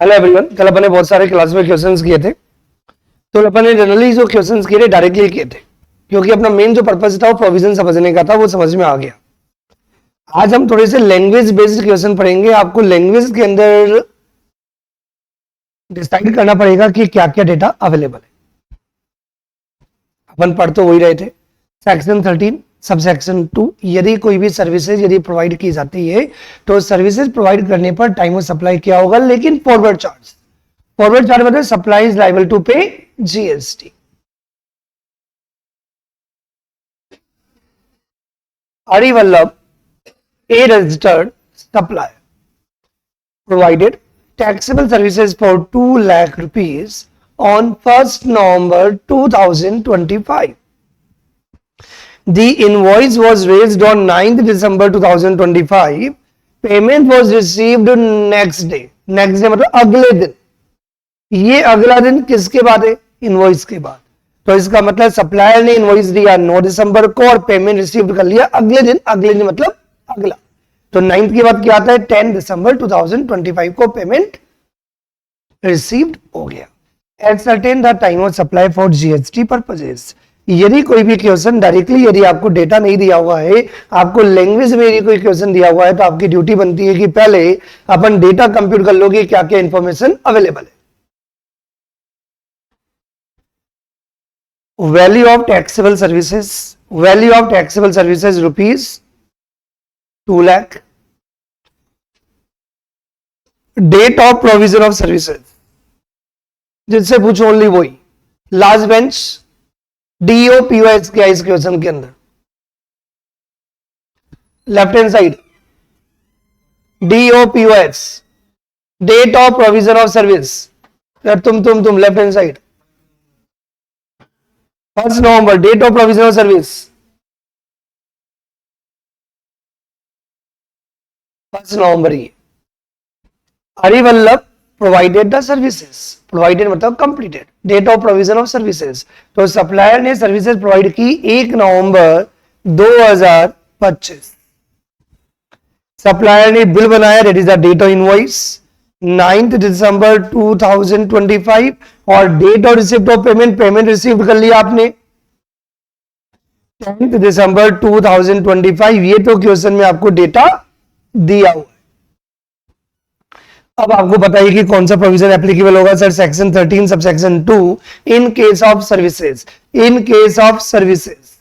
Hello everyone, कल अपन ने बहुत सारे क्लास में क्वेश्चंस किए थे। तो अपन ने जनरली जो क्वेश्चंस किए थे डायरेक्टली किए थे, क्योंकि अपना मेन जो पर्पस था वो प्रोविजन समझने का था, वो समझ में आ गया। आज हम थोड़े से लैंग्वेज बेस्ड क्वेश्चन पढ़ेंगे। आपको लैंग्वेज के अंदर डिसाइड करना पड़ेगा कि क्या क्या डेटा अवेलेबल है। अपन पढ़ तो वही रहे थे। सेक्शन 13 सब सेक्शन 2, यदि कोई भी सर्विसेज यदि प्रोवाइड की जाती है तो सर्विसेज प्रोवाइड करने पर टाइम ऑफ सप्लाई क्या होगा, लेकिन फॉरवर्ड चार्ज। फॉरवर्ड चार्ज मतलब supply is liable to pay GST. Arivallabh, a registered supplier, provided taxable services for 2 lakh rupees on 1st November 2025. The invoice was raised on 9th December 2025. Payment was received next day. Next day मतलब अगले दिन। ये अगला दिन किसके बाद है? Invoice के बाद। तो इसका मतलब सप्लायर ने इनवॉइस दिया 9 दिसंबर को और पेमेंट रिसीव कर लिया अगले दिन। अगले दिन मतलब अगला। तो 9th के बाद क्या आता है? 10 दिसंबर 2025 को पेमेंट रिसीव्ड हो गया। Ascertain the time of supply for GST purposes. यदि कोई भी क्वेश्चन डायरेक्टली यदि आपको डेटा नहीं दिया हुआ है, आपको लैंग्वेज में यदि कोई क्वेश्चन दिया हुआ है, तो आपकी ड्यूटी बनती है कि पहले अपन डेटा कंप्यूट कर लो कि क्या क्या इंफॉर्मेशन अवेलेबल है। Value of taxable services, value of taxable services rupees 2 lakh. Date of provision of services, जिससे पूछो ओनली वही। लास्ट बेंच डीओ पीओएस क्या इस क्वेश्चन के अंदर? Left hand side DO POS, date of provision of service. तुम left hand side 1st November, date of provision of service 1st November ही। Harivallabh provided the services, provided मतलब completed. Date of provision of services, तो supplier ने services provide की 1 November 2025। Supplier ने bill बनाया, that is the date of invoice 9th December 2025 और date of receipt of payment, payment receive कर लिया आपने 10th दिसंबर 2025। ये तो क्वेश्चन में आपको डेटा दिया हुआ है। अब आपको बताइए कि कौन सा प्रोविजन एप्लीकेबल होगा sir? Section 13 sub section 2 in case of services. In case of services,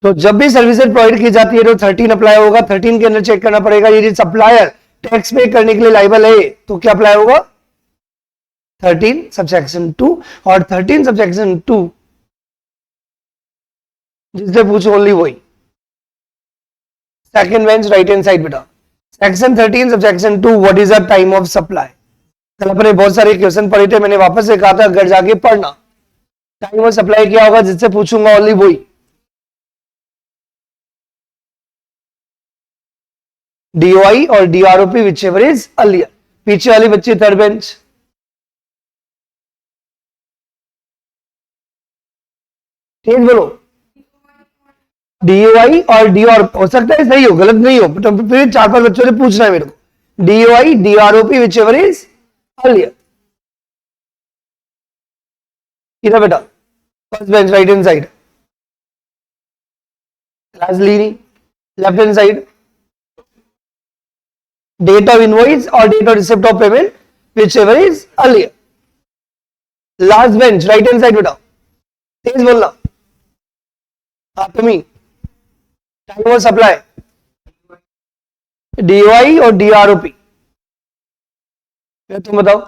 तो जब भी सर्विसेज प्रोवाइड की जाती है तो 13 अप्लाई होगा। 13 के अंदर चेक करना पड़ेगा यदि सप्लायर टैक्स पे करने के लिए लाइबल है तो क्या अप्लाई होगा? 13 सबसेक्शन 2। और 13 सबसेक्शन 2 जिससे पूछो ओनली वही। Second bench right hand side बेटा, section 13 subsection 2 what is the time of supply. कल अपने बहुत सारे क्वेश्चन पढ़े थे, मैंने वापस से कहा था घर जाके पढ़ना। टाइम ऑफ सप्लाई क्या होगा जिससे पूछूंगा ओनली वही। डीओआई और डीआरओपी विच एवर इज अर्लियर। पीछे वाली बच्ची थर्ड बेंच, तेज बोलो। डीओआई और डीआर, हो सकता है सही हो गलत नहीं हो, तो फिर 4-5 बच्चों से पूछना है मेरे को। DOI DROP whichever is earlier. इधर बेटा first bench right hand side, class लीनी left hand side, date of invoice और date of receipt of payment whichever is earlier. Last bench right hand side बेटा, तेज बोलना। After me, time of supply DOI और DROP. तुम बताओ।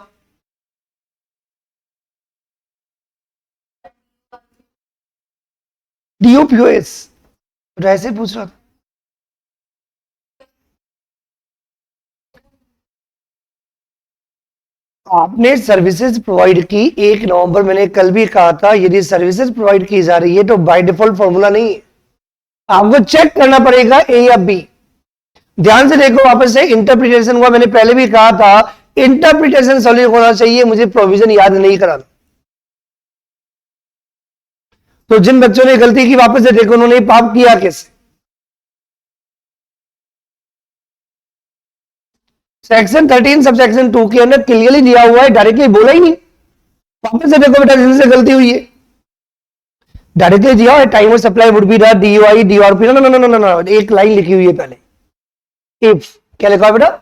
डीओपीओएस तो ऐसे पूछ रहा था। आपने सर्विसेज प्रोवाइड की 1 नवंबर, मैंने कल भी कहा था यदि सर्विसेज प्रोवाइड की जा रही है तो बाय डिफॉल्ट फॉर्मूला नहीं है, आपको चेक करना पड़ेगा ए या बी। ध्यान से देखो वापस से, इंटरप्रिटेशन हुआ, मैंने पहले भी कहा था इंटरप्रिटेशन सॉलिड होना चाहिए, मुझे प्रोविजन याद नहीं कराना। तो जिन बच्चों ने गलती की वापस से देखो उन्होंने पाप किया कैसे। सेक्शन 13 सब सेक्शन 2 के अंदर क्लियरली दिया हुआ है, डायरेक्टली बोला ही नहीं। वापस से देखो बेटा, जिनसे गलती हुई है, डायरेक्टली दिया है time of supply would be the DOI DRP। No no no no no, एक लाइन लिखी हुई है पहले, इफ, क्या लिखा है बेटा,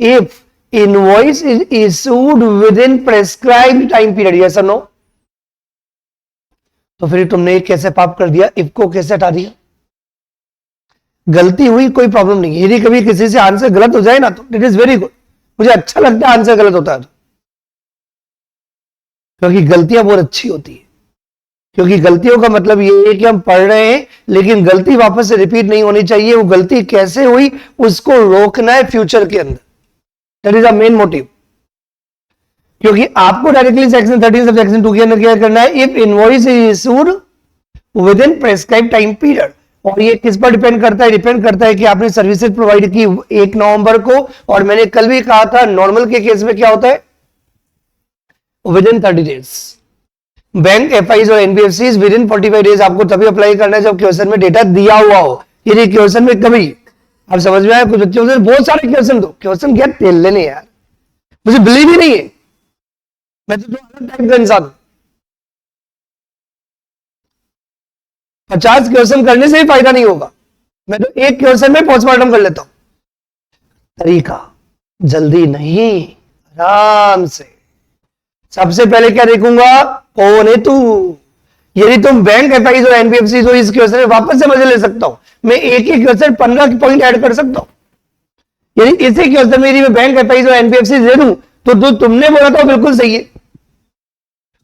if invoice is issued within prescribed time period, yes और नो। तो फिर तुमने कैसे पाप कर दिया, इफ को कैसे हटा दिया? गलती हुई, कोई प्रॉब्लम नहीं, यदि कभी किसी से आंसर गलत हो जाए ना तो इट इज वेरी गुड, मुझे अच्छा लगता है आंसर गलत होता है तो, क्योंकि गलतियां बहुत अच्छी होती है। क्योंकि गलतियों का मतलब ये है कि हम पढ़ रहे हैं लेकिन गलती वापस से रिपीट नहीं होनी चाहिए। वो गलती कैसे हुई उसको रोकना है फ्यूचर के अंदर, that is a main motive. क्योंकि आपको डायरेक्टली सेक्शन 13 सब सेक्शन 2 के अंदर क्या करना है, if invoice is issued with in prescribe time period. और ये किस पर डिपेंड करता है, डिपेंड करता है कि आपने सर्विसेज प्रोवाइड की 1 नवंबर को, और मैंने कल भी कहा था नॉर्मल के केस में क्या होता है, with in 30 days. Bank FIIs और एनबीएफसी विद इन 45 डेज आपको तभी अप्लाई करना है जब क्वेश्चन में डेटा दिया हुआ हो। यदि क्वेश्चन में कभी, आप समझ में आया, कुछ बच्चों से बहुत सारे क्वेश्चन दो, क्वेश्चन क्या तेल लेने यार, मुझे बिलीव ही नहीं है, मैं तो अलग टाइप का इंसान हूं। 50 क्वेश्चन करने से भी फायदा नहीं होगा, मैं तो एक क्वेश्चन में पोस्टमार्टम कर लेता हूं। तरीका जल्दी नहीं, आराम से। सबसे पहले क्या देखूंगा, कौन है तू। यदि तुम बैंक एफआईज और एनबीएफसी तो इस क्वेश्चन में वापस से मजे ले सकता हूं, मैं एक ही क्वेश्चन 15 पॉइंट ऐड कर सकता हूं। यदि इसी क्वेश्चन में यदि मैं बैंक एफआईज और एनबीएफसी दे दूं तो जो तुमने बोला था बिल्कुल सही है,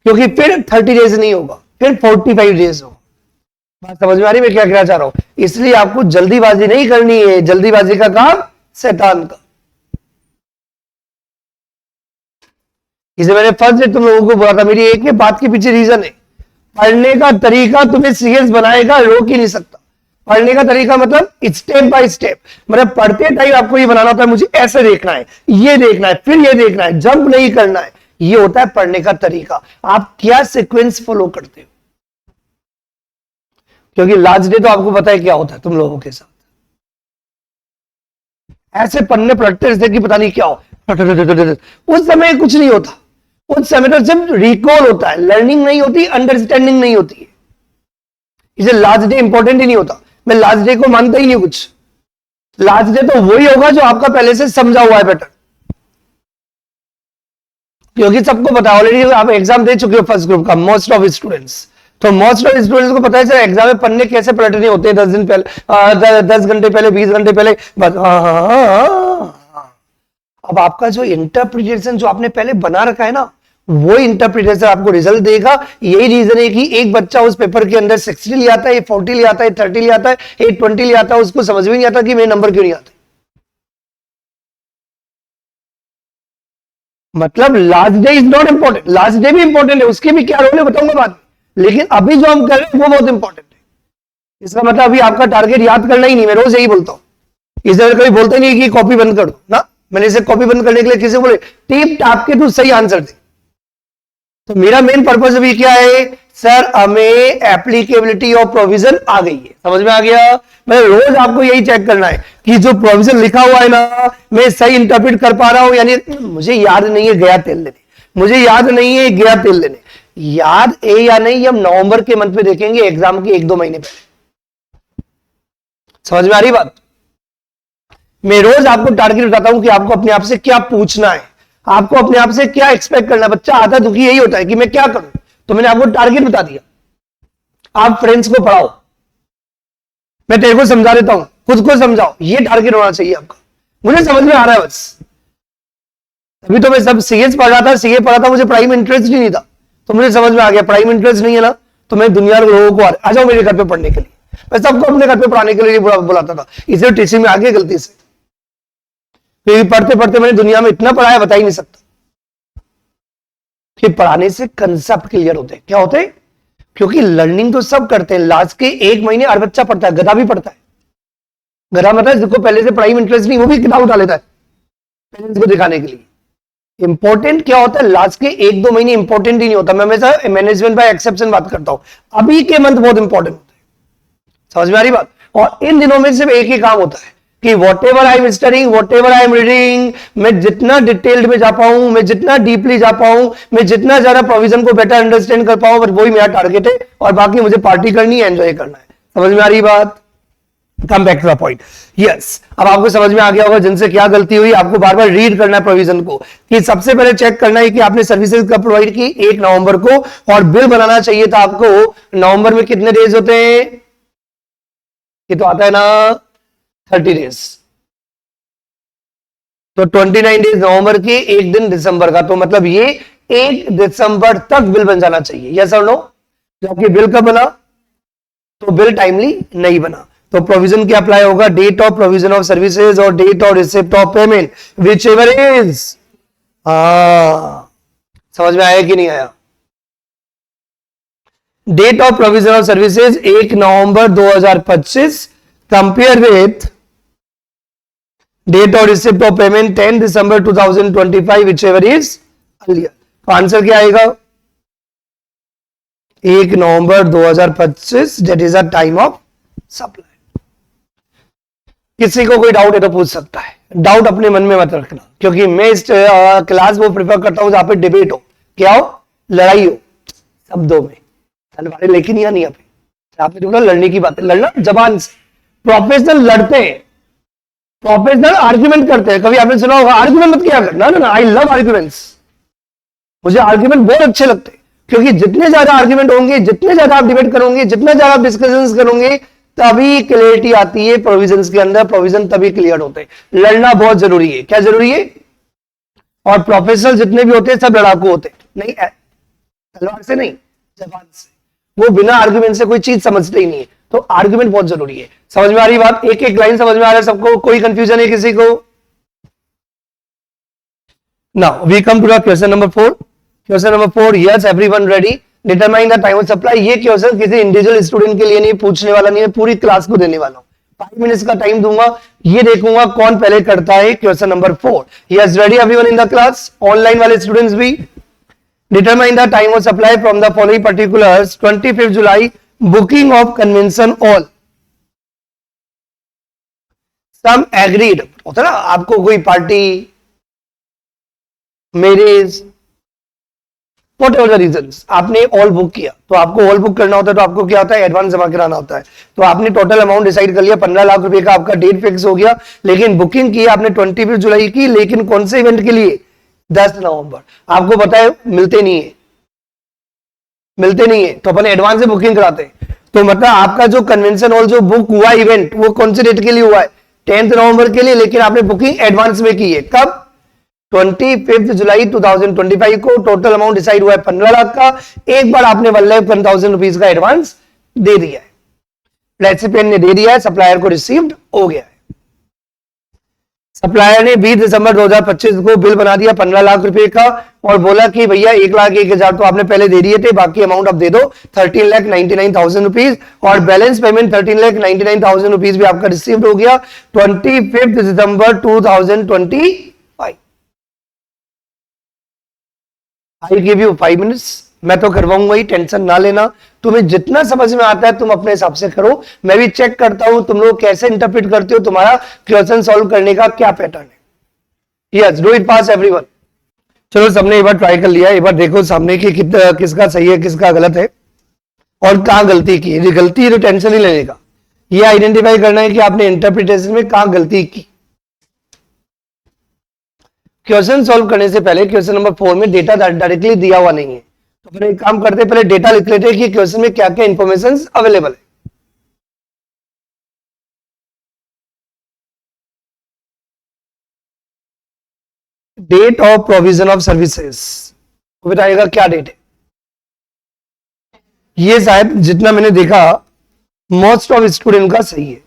क्योंकि फिर 30 डेज नहीं होगा, फिर 45 डेज होगा। बात समझ में आ रही मैं क्या कहना चाह रहा हूं? इसलिए आपको जल्दीबाजी नहीं करनी है, जल्दीबाजी का काम शैतान का। इसे मैंने फर्स्ट डे तुम लोगों को बोला था, मेरी एक ही बात के पीछे रीजन है, पढ़ने का तरीका तुम्हें सीरियस बनाएगा, रोक ही नहीं सकता। पढ़ने का तरीका मतलब स्टेप बाय स्टेप, मतलब पढ़ते टाइम आपको ये बनाना होता है, मुझे ऐसे देखना है, ये देखना है, फिर ये देखना है, जंप नहीं करना है। ये होता है पढ़ने का तरीका, आप क्या सीक्वेंस फॉलो करते हो। क्योंकि लास्ट डे तो आपको पता है क्या होता है तुम लोगों के साथ, ऐसे पढ़ने पलटते जैसे कि पता नहीं क्या हो। उस समय कुछ नहीं होता, उस समय तो सिर्फ रिकॉल होता है, लर्निंग नहीं होती, अंडरस्टैंडिंग नहीं होती है। इसे लास्ट डे इंपॉर्टेंट ही नहीं होता, मैं लास्ट डे को मानता ही नहीं कुछ। लास्ट डे तो वही होगा जो आपका पहले से समझा हुआ है बेटर, क्योंकि सबको पता है ऑलरेडी, आप एग्जाम दे चुके हो फर्स्ट ग्रुप का, मोस्ट ऑफ स्टूडेंट्स। तो मोस्ट ऑफ स्टूडेंट्स को पता है सर एग्जाम में पढ़ने कैसे पलटने होते हैं, 10 दिन पहले, 10 घंटे पहले, 20 घंटे पहले, बस। अब आपका जो इंटरप्रिटेशन जो आपने पहले बना रखा है ना, वो इंटरप्रिटेशन आपको रिजल्ट देगा। यही रीजन है कि एक बच्चा उस पेपर के अंदर 60 ले आता है, 40 ले आता है, 30 ले आता है, 820 ले आता है, उसको समझ में नहीं आता कि मेरे नंबर क्यों नहीं आते। मतलब last day is not important, last day भी इंपॉर्टेंट है, उसके भी क्या रोल है बताऊंगा बाद में, लेकिन अभी जो हम कर रहे हैं वो बहुत इंपॉर्टेंट है। इसका मतलब अभी आपका टारगेट याद करना ही नहीं, मैं रोज यही बोलता हूं। इस तरह कभी बोलते नहीं कि कॉपी बंद कर दो ना, मैंने इसे कॉपी बंद करने के लिए किसी बोले टिप टाप के तू सही आंसर दे। तो मेरा मेन पर्पज अभी क्या है, सर हमें एप्लीकेबिलिटी ऑफ प्रोविजन आ गई है, समझ में आ गया। मैं रोज आपको यही चेक करना है कि जो प्रोविजन लिखा हुआ है ना, मैं सही इंटरप्रेट कर पा रहा हूं, यानी मुझे याद नहीं है गया तेल लेने, मुझे याद नहीं है गया तेल लेने, याद है या नहीं हम नवंबर के मंथ में देखेंगे, एग्जाम के 1-2 महीने पहले। समझ में आ रही बात। मैं रोज आपको टारगेट बताता हूं कि आपको अपने आप से क्या पूछना है, आपको अपने आप से क्या एक्सपेक्ट करना है। बच्चा आता दुखी यही होता है कि मैं क्या करूं, तो मैंने आपको टारगेट बता दिया। आप फ्रेंड्स को पढ़ाओ, मैं तेरे को समझा देता हूं, खुद को समझाओ, ये टारगेट होना चाहिए आपका। मुझे समझ में आ रहा है बस, अभी तो मैं सब सीएस पढ़ रहा था, सीए पढ़ा था, मुझे प्राइम में इंटरेस्ट ही नहीं था, तो मुझे समझ में आ गया प्राइम इंटरेस्ट नहीं है ना, तो मैं दुनिया के लोगों को आ जाओ मेरे घर पे पढ़ने के लिए, मैं सबको अपने घर पे पढ़ाने के लिए बुलाता था, इसलिए टीचिंग में आगे गलती से, क्योंकि पढ़ते पढ़ते मैंने दुनिया में इतना पढ़ाया बता ही नहीं सकता। कि पढ़ाने से कंसेप्ट क्लियर होते हैं, क्या होते हैं, क्योंकि लर्निंग तो सब करते हैं, लास्ट के 1 महीने हर बच्चा पढ़ता है, गधा भी पढ़ता है। गधा मतलब जिसको पहले से पढ़ाई में इंटरेस्ट नहीं, वो भी किताब उठा लेता है पेरेंट्स को दिखाने के लिए। इंपॉर्टेंट क्या होता है, लास्ट के 1-2 महीने इंपॉर्टेंट ही नहीं होता। मैं हमेशा मैनेजमेंट बाय एक्सेप्शन बात करता हूं, अभी के मंथ बहुत इंपॉर्टेंट होते हैं। समझ में आ रही बात। और इन दिनों में सिर्फ एक ही काम होता है, कि what ever I am studying, what ever I am reading, मैं जितना डिटेल्ड में जा पाऊं, मैं जितना डीपली जा पाऊं, मैं जितना ज्यादा प्रोविजन को बेटर अंडरस्टैंड कर पाऊं, बस वही मेरा टारगेट है, और बाकी मुझे पार्टी करनी है, एंजॉय करना है। समझ में आ रही बात? Come back to the point. Yes, अब आपको समझ में आ गया होगा जिनसे क्या गलती हुई। आपको बार बार रीड करना है प्रोविजन को, कि सबसे पहले चेक करना है कि आपने सर्विसेज कब प्रोवाइड की, 1 नवंबर को, और बिल बनाना चाहिए था आपको नवंबर में। कितने डेज होते हैं? ये तो आता है ना 30 डेज, तो 29 डेज नवंबर के, 1 दिन दिसंबर का, तो मतलब ये 1 दिसंबर तक बिल बन जाना चाहिए। यस और नो? जबकि बिल कब बना? तो बिल टाइमली नहीं बना, तो प्रोविजन क्या अप्लाई होगा? Date of provision of services और date of receipt of payment, whichever is. समझ में आया कि नहीं आया? Date of provision of services 1 November 2025 compare with date of receipt of payment 10 December 2025, whichever is earlier. तो answer क्या आएगा? 1 November 2025, that is a time of supply. किसी को कोई डाउट है तो पूछ सकता है, डाउट अपने मन में मत रखना, क्योंकि मैं इस क्लास को प्रिफर करता हूं जहां पे डिबेट हो, क्या हो, लड़ाई हो, शब्दों में, तलवारें लेकिन या नहीं। आपने देखा लड़ने की बात है, लड़ना जबान से। प्रोफेशनल लड़ते हैं, प्रोफेशनल आर्ग्यूमेंट करते हैं। कभी आपने सुना होगा आर्ग्यूमेंट मत किया करना, ना, आई लव आर्ग्यूमेंट्स, मुझे आर्ग्यूमेंट बहुत अच्छे लगते हैं, क्योंकि जितने ज्यादा आर्ग्यूमेंट होंगे, जितने ज्यादा आप डिबेट करोगे, जितना ज्यादा आप डिस्कशन करोगे, तभी क्लियरिटी आती है प्रोविजंस के अंदर, प्रोविजन तभी क्लियर होते हैं। लड़ना बहुत जरूरी है। क्या जरूरी है? और प्रोफेशनल जितने भी होते हैं सब लड़ाकू होते हैं, नहीं तलवार से नहीं, जबान से। वो बिना आर्ग्यूमेंट से कोई चीज समझते ही नहीं है, तो आर्ग्यूमेंट बहुत जरूरी है। समझ में आ रही बात? एक एक लाइन समझ में आ रहा है सबको? कोई कंफ्यूजन है किसी को? Now we come to the question number 4। Question number 4, yes everyone ready? Determine the time of supply. ये क्वेश्चन किसी इंडिविजुअल स्टूडेंट के लिए नहीं, पूछने वाला नहीं है, पूरी क्लास को देने वाला हूं। 5 मिनट्स का टाइम दूंगा, ये देखूंगा कौन पहले करता है। Question number 4, yes ready everyone in the class? Online वाले स्टूडेंट्स भी। Determine the time of supply from the following particulars. 25 July booking of convention all sum agreed. होता ना, आपको कोई party, marriage, whatever the reasons, आपने hall book किया, तो आपको ऑल बुक करना होता है, तो आपको क्या होता है? एडवांस जमा कराना होता है। तो आपने टोटल अमाउंट डिसाइड कर लिया, 15 लाख रुपए का आपका डेट फिक्स हो गया, लेकिन बुकिंग की आपने 25 जुलाई की, लेकिन कौन से इवेंट के लिए? 10 नवंबर। आपको पता है मिलते नहीं है, मिलते नहीं है, तो अपन एडवांस से बुकिंग कराते हैं। तो मतलब आपका जो कन्वेंशन हॉल जो बुक हुआ इवेंट, वो कौन से डेट के लिए हुआ है? 10 नवंबर के लिए, लेकिन आपने बुकिंग एडवांस में की है। कब? 25 जुलाई 2025 को। टोटल अमाउंट डिसाइड हुआ है 15 लाख का। एक बार आपने 1,10,000 रुपीज का एडवांस दे दिया है, रेसिपिएंट ने दे दिया है, सप्लायर को रिसीव्ड हो गया है। सप्लायर ने 20 दिसंबर 2025 को बिल बना दिया 15 लाख रुपए का, और बोला कि भैया 1,01,000 तो आपने पहले दे दिए थे, बाकी अमाउंट अब दे दो 13,99,000 रुपीज, और बैलेंस पेमेंट 13,99,000 रुपीज भी आपका रिसीव्ड हो गया 25 December 2025। I give you 5 minutes, मैं तो करवाऊंगा ही, टेंशन ना लेना। तुम्हें जितना समझ में आता है तुम अपने हिसाब से करो, मैं भी चेक करता हूं तुम लोग कैसे इंटरप्रेट करते हो, तुम्हारा क्वेश्चन सॉल्व करने का क्या पैटर्न है। Yes, do it pass everyone. चलो सबने एक बार ट्राई कर लिया, एक बार देखो सामने की किसका सही है किसका गलत है, और कहां गलती की। यदि गलती है तो टेंशन नहीं लेने का, ये आइडेंटिफाई करना है कि आपने इंटरप्रिटेशन में कहां गलती की। क्वेश्चन सॉल्व करने से पहले क्वेश्चन नंबर 4 में डेटा डायरेक्टली दिया हुआ नहीं है, तो फिर एक काम करते हैं, पहले डेटा लिख लेते हैं कि क्वेश्चन में क्या क्या इंफॉर्मेशन अवेलेबल है। Date of provision of services, तो बताइएगा क्या डेट है। ये शायद जितना मैंने देखा मोस्ट ऑफ स्टूडेंट का सही है,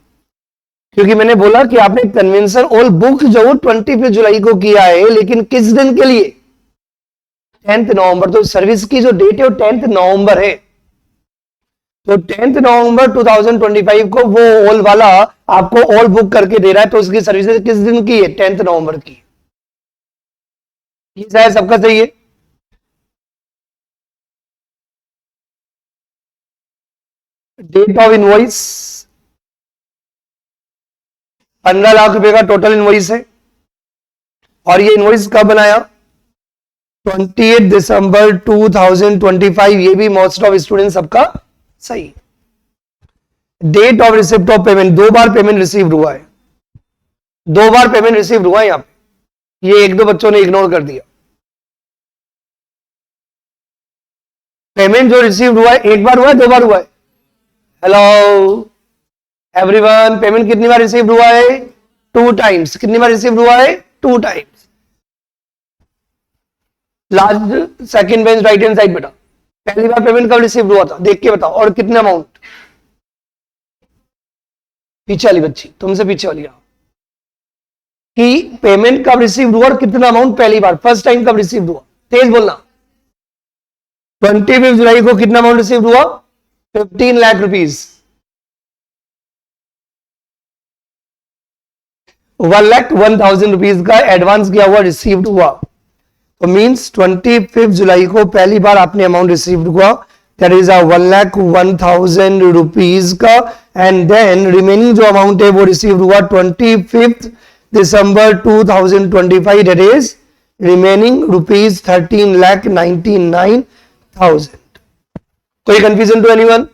क्योंकि मैंने बोला कि आपने कन्वेंशन ऑल बुक जो 25 जुलाई को किया है, लेकिन किस दिन के लिए? 10 नवंबर। तो सर्विस की जो डेट है वो 10 नवंबर है, तो 10 नवंबर 2025 को वो ऑल वाला आपको ऑल बुक करके दे रहा है, तो उसकी सर्विसेज किस दिन की है? 10 नवंबर की। ये शायद सबका सही है। डेट ऑफ इनवॉइस, 15 लाख रुपए का टोटल इनवॉइस है। और ये इनवॉइस कब बनाया? 28 दिसंबर 2025। ये भी मोस्ट ऑफ स्टूडेंट सबका सही। Date of receipt of payment, 2 बार पेमेंट रिसीव्ड हुआ है, 2 बार पेमेंट रिसीव्ड हुआ है यहां पे। ये 1-2 बच्चों ने इग्नोर कर दिया। पेमेंट जो रिसीव्ड हुआ है 1 बार हुआ है, 2 बार हुआ है? हेलो एवरीवन, पेमेंट कितनी बार रिसीव्ड हुआ है? 2 टाइम्स। कितनी बार रिसीव्ड हुआ है? 2 times. Last second bench right hand side बेटा, पहली बार पेमेंट कब रिसीव्ड हुआ था देख के बताओ, और कितने अमाउंट? पीछे वाली बच्ची, तुमसे पीछे वाली कि पेमेंट कब रिसीव्ड हुआ और कितना अमाउंट पहली बार, फर्स्ट टाइम कब रिसीव्ड हुआ? तेज बोलना। 25 जुलाई को कितना अमाउंट रिसीव्ड हुआ? 15 लाख रुपीज। 1,01,000 रुपीज का एडवांस किया हुआ रिसीव्ड हुआ। तो मींस 25 जुलाई को पहली बार आपने अमाउंट रिसीव्ड हुआ, दैट इज 1,01,000 रुपीज का। एंड देन रिमेनिंग जो अमाउंट है वो रिसीव्ड हुआ 25 December 2025, that is remaining rupees 13,99,000। कोई confusion to anyone?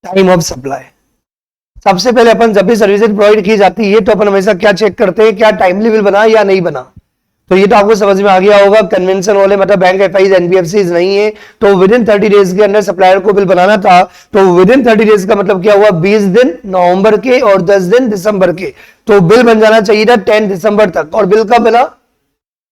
Time of supply. सबसे पहले अपन जब भी सर्विसेज प्रोवाइड की जाती है तो अपन हमेशा क्या चेक करते हैं, क्या टाइमली बिल बना या नहीं बना। तो ये तो आपको समझ में आ गया होगा, कन्वेंशन वाले मतलब बैंक एफआईज एनबीएफसी नहीं है, तो विद इन 30 डेज के अंदर सप्लायर को बिल बनाना था। तो विद इन 30 डेज का मतलब क्या हुआ? 20 दिन नवंबर के और 10 दिन दिसंबर के। तो बिल बन जाना चाहिए था 10 दिसंबर तक, और बिल कब बना?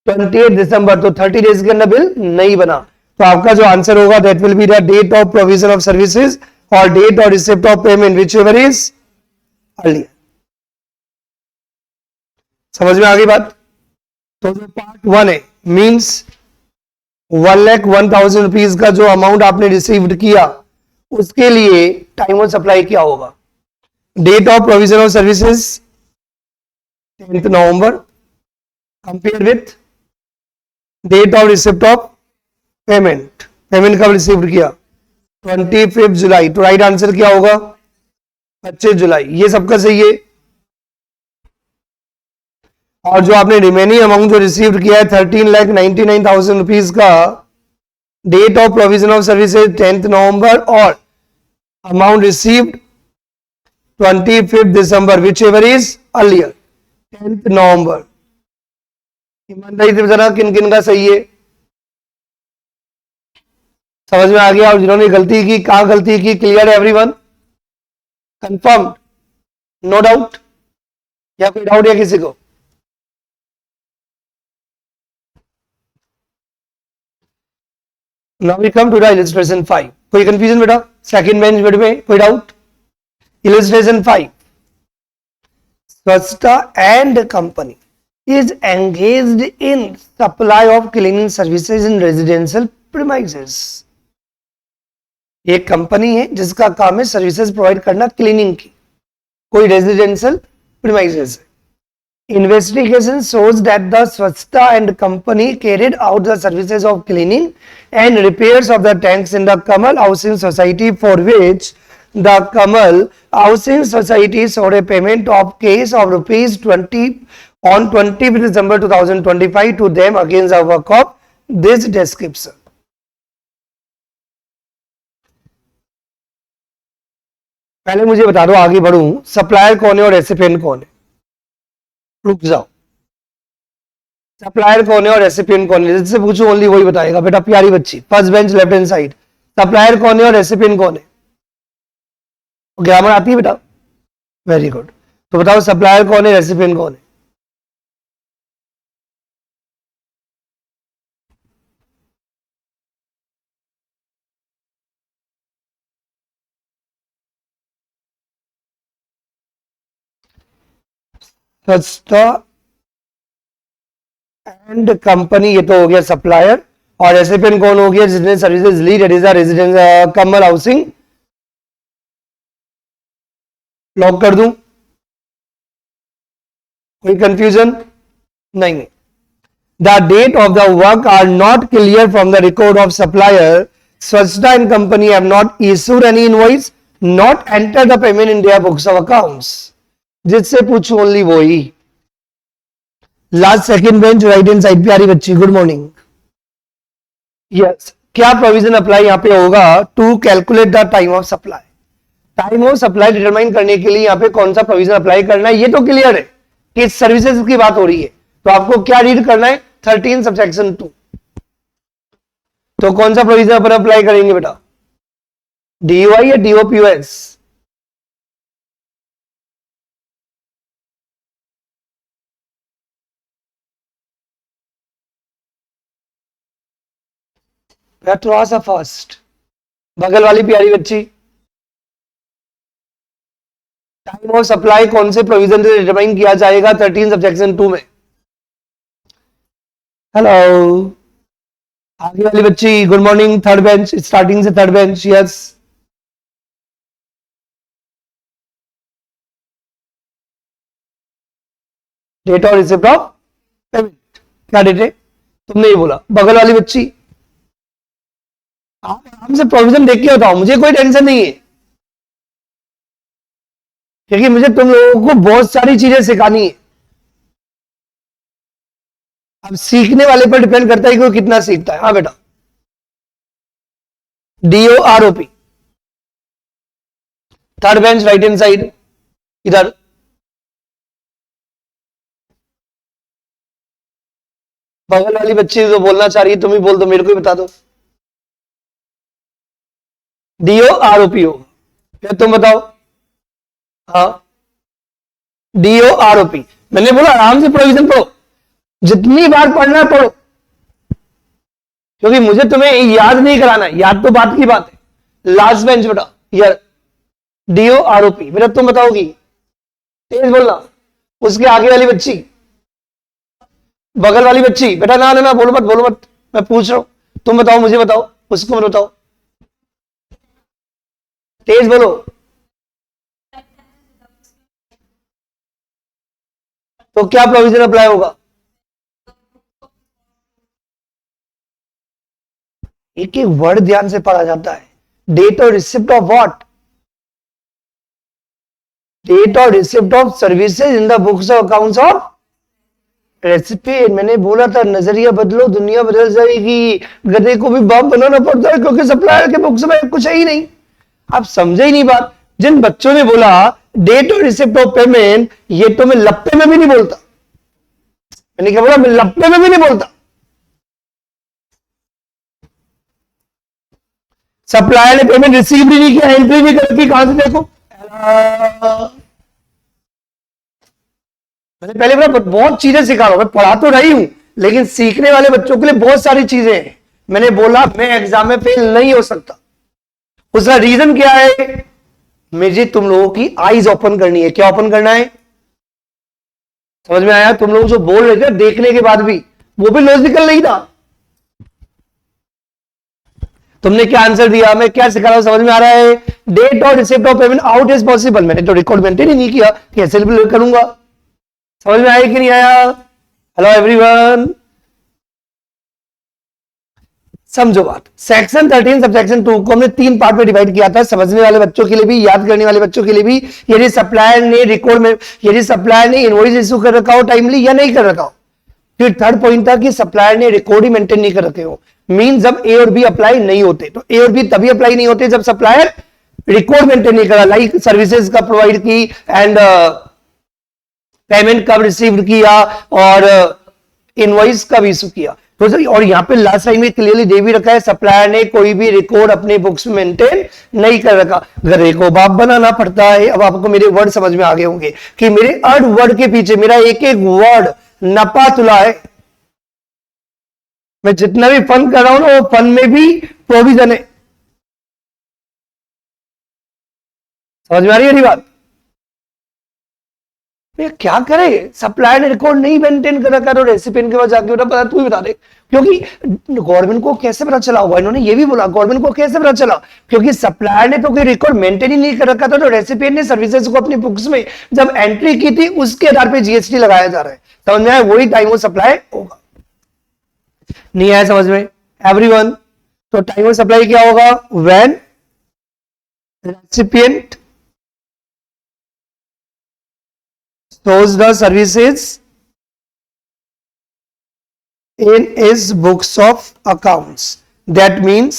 28 दिसंबर। तो 30 डेज के अंदर बिल नहीं बना। तो आपका जो आंसर होगा that will be the date of provision of services और date of receipt of payment whichever is earlier. समझ में आ गई बात? तो जो पार्ट 1 है मींस 1,01,000 रुपीज का जो अमाउंट आपने रिसीव्ड किया उसके लिए टाइम ऑफ सप्लाई क्या होगा? Date of provision of services 10th November compare with date of receipt of payment. Payment कब रिसीव्ड किया? 25 जुलाई। तो राइट आंसर क्या होगा? 25 जुलाई। ये सबका सही है। और जो आपने रिमेनिंग अमाउंट जो रिसीव्ड किया है 13,99,000 रुपीज का, date of provision of services 10th November और amount received 25 December whichever is earlier 10th November. ईमानदारी से बताना किन किन का सही है। समझ में आ गया? और जिन्होंने गलती की, कहां गलती की, क्लियर है एवरीवन? कंफर्म? No doubt? या कोई डाउट है किसी को? Now we come to the illustration 5. कोई कंफ्यूजन बेटा? सेकंड बेंच बेट में कोई doubt? Illustration 5. Swasta and company is engaged in supply of cleaning services in residential premises. एक कंपनी है जिसका काम है सर्विसेज प्रोवाइड करना क्लीनिंग की, कोई रेजिडेंशियल प्रीमाइसेस है। Investigation shows that the Swachhta and company carried out the services of cleaning and repairs of the tanks in the Kamal Housing Society, for which the Kamal Housing Society showed a payment of cash of rupees 20 on 20 December 2025 to them against the work of this description. पहले मुझे बता दो, आगे बढ़ूं, supplier कौन है और recipient कौन है? रुक जाओ। सप्लायर कौन है और रेसिपिएंट कौन है? जिससे पूछो ओनली वही बताएगा बेटा, प्यारी बच्ची, first bench left hand side. Supplier कौन है और रेसिपिएंट कौन है? ग्रामर आती है बेटा? Very good. तो बताओ सप्लायर कौन है, रेसिपिएंट कौन है? स्वच्छता एंड कंपनी, ये तो हो गया सप्लायर। और रेसिपिएंट कौन हो गया? जिसने सर्विसेज ली, that is the residence Kamal housing lock कर दूं? कोई कंफ्यूजन नहीं? The date of the work are not clear from the record of supplier. Swachhta and company have not issued any invoice, not entered the payment in their books of accounts. जिससे पूछू only वो ही. Last second bench right hand side पे आ रही बच्ची. Good morning. Yes, क्या provision apply यहां पे होगा? To calculate the time of supply. Time of supply determine करने के लिए यहां पे कौन सा प्रोविजन अप्लाई करना है ये तो क्लियर है कि सर्विसेज की बात हो रही है. तो आपको क्या रीड करना है? 13 सबसेक्शन 2. तो कौन सा प्रोविजन अपन अप्लाई करेंगे बेटा? डीयूआई या डीओपीओएस? थोड़ा सा फास्ट. बगल वाली प्यारी बच्ची, टाइम ऑफ सप्लाई कौन से प्रोविजन से डिटरमाइन किया जाएगा 13 सबसेक्शन 2 में? हेलो आगे वाली बच्ची. Good morning. Third bench, starting से थर्ड बेंच. यस, डेट और रिसिप्ट ऑफ पेमेंट. क्या डेट है? तुमने ही बोला. बगल वाली बच्ची, आप आराम से प्रोविजन देख के बताओ, मुझे कोई टेंशन नहीं है क्योंकि मुझे तुम लोगों को बहुत सारी चीजें सिखानी है. अब सीखने वाले पर डिपेंड करता है कि वो कितना सीखता है. हाँ बेटा, DOROP. Third bench right hand side इधर. बगल वाली बच्ची जो बोलना चाह रही है तुम ही बोल दो, मेरे को ही बता दो. DOROP हो या तुम बताओ? हाँ, DOROP. मैंने बोला आराम से प्रोविजन पढ़ो, जितनी बार पढ़ना पढ़ो, क्योंकि मुझे तुम्हें याद नहीं कराना है. याद तो बात की बात है. लास्ट बेंच बेटा, यार DOROP बेटा तुम बताओगी? तेज बोलना. उसके आगे वाली बच्ची, बगल वाली बच्ची, बेटा ना ना ना बोलो मत, बोलो मत, मैं पूछ रहा हूं. तुम बताओ, मुझे बताओ, उसको मत बताओ. तेज बोलो. तो क्या प्रोविजन अप्लाई होगा? एक एक वर्ड ध्यान से पढ़ा जाता है. डेट और रिसिप्ट ऑफ व्हाट? डेट और receipt of services in the books of accounts of recipe. मैंने बोला था नजरिया बदलो दुनिया बदल जाएगी. गधे को भी बाप बनाना पड़ता है क्योंकि सप्लायर के बुक्स में कुछ है ही नहीं. आप समझे ही नहीं बात. जिन बच्चों ने बोला डेट और रिसिप्ट ऑफ पेमेंट, ये तो मैं लप्पे में भी नहीं बोलता. मैंने क्या बोला? मैं लप्पे में भी नहीं बोलता. सप्लायर ने पेमेंट रिसीव भी नहीं किया, एंट्री भी कर दी. कहां से देखो? मैंने पहले बोला बहुत चीजें सिखा रहा हूं. मैं पढ़ा तो रही हूं लेकिन सीखने वाले बच्चों के लिए बहुत सारी चीजें हैं. मैंने बोला मैं एग्जाम में फेल नहीं हो सकता. उसका रीजन क्या है? मुझे तुम लोगों की आईज ओपन करनी है. क्या ओपन करना है? समझ में आया? तुम लोग जो बोल रहे थे देखने के बाद भी वो भी लॉजिकल नहीं था. तुमने क्या आंसर दिया? मैं क्या सिखा रहा हूं समझ में आ रहा है? डेट और receipt of payment out is possible. मैंने तो रिकॉर्ड मेंटेन ही नहीं किया, कैसे करूंगा? समझ में आया कि नहीं आया? हेलो एवरीवन, समझो बात. सेक्शन 13 सबसेक्शन 2 को हमने 3 पार्ट में डिवाइड किया था, समझने वाले बच्चों के लिए भी, याद करने वाले बच्चों के लिए भी. यदि सप्लायर ने रिकॉर्ड में, यदि सप्लायर ने इनवॉइस इशू कर रखा हो टाइमली या नहीं कर रखा हो. फिर थर्ड पॉइंट था कि सप्लायर ने रिकॉर्ड ही मेंटेन नहीं कर रखे हो. मीन जब ए और बी अप्लाई नहीं होते, तो ए और बी तभी अप्लाई नहीं होते जब सप्लायर रिकॉर्ड मेंटेन नहीं करा. लाइक सर्विसेज का प्रोवाइड की एंड पेमेंट कब रिसीव किया और इनवॉइस कब इशू किया. तो और यहां पे लास्ट लाइन में क्लियरली दे भी रखा है सप्लायर ने कोई भी रिकॉर्ड अपने बुक्स में मेंटेन नहीं कर रखा. गधे को बाप बनाना पड़ता है. अब आपको मेरे वर्ड समझ में आ गए होंगे कि मेरे अर्ध वर्ड के पीछे मेरा एक एक वर्ड नपा तुला है. मैं जितना भी फन कर रहा हूं ना वो फन में भी प्रोविजन है. समझ में आ रही है बात? भैया क्या करे, सप्लायर ने रिकॉर्ड नहीं मेंटेन कर रखा, तो रेसिपिएंट के पास जाके उन्हें पता, तू ही बता दे। क्योंकि गवर्नमेंट को कैसे पता चला होगा, इन्होंने ये भी बोला गवर्नमेंट को कैसे पता चला, क्योंकि सप्लायर ने तो कोई रिकॉर्ड मेंटेन ही नहीं कर रखा था, तो रेसिपिएंट ने सर्विसेज को अपनी बुक्स में जब एंट्री की थी उसके आधार पर जीएसटी लगाया जा रहा है। समझ में आया, वही टाइम वो सप्लाई होगा। नहीं आया समझ में एवरीवन? तो टाइम ऑफ सप्लाई क्या होगा, when recipient stores the services in his books of accounts. That means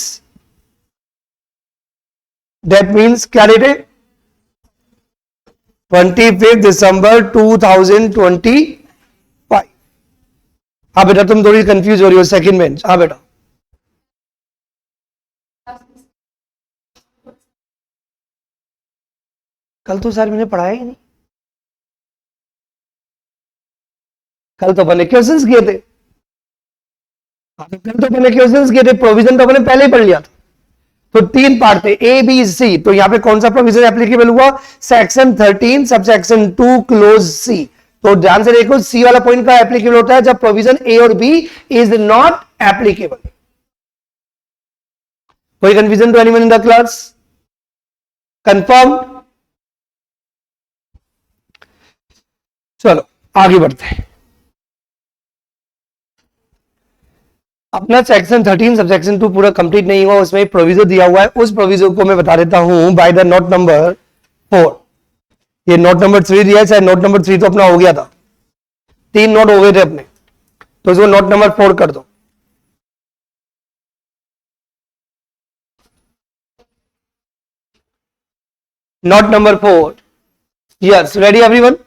क्या डेट है, 25 दिसंबर 2025। हाँ बेटा तुम थोड़ी कंफ्यूज हो रही हो, सेकंड बेंच। हाँ बेटा कल तो सर मैंने पढ़ाया ही नहीं, कल तो अपने क्वेश्चंस किए थे। कल तो अपने क्वेश्चंस किए थे, प्रोविजन तो अपने पहले ही पढ़ लिया था। तो 3 पार्ट थे ए बी सी, तो यहां पे कौन सा प्रोविजन एप्लीकेबल हुआ, section 13 sub section 2 close C. तो ध्यान से देखो, सी वाला पॉइंट का एप्लीकेबल होता है जब प्रोविजन ए और बी इज नॉट एप्लीकेबल। कोई confusion to anyone in the class? Confirm? चलो आगे बढ़ते हैं। अपना सेक्शन 13 सब सेक्शन 2 पूरा कंप्लीट नहीं हुआ, उसमें प्रोविजन दिया हुआ है, उस प्रोविजन को मैं बता देता हूं बाय द नोट नंबर 4। ये नोट नंबर 3 दिया है, चाहे नोट नंबर 3 तो अपना हो गया था, 3 नोट हो गए थे अपने, तो इसको नोट नंबर 4 कर दो। Note number 4, yes ready everyone?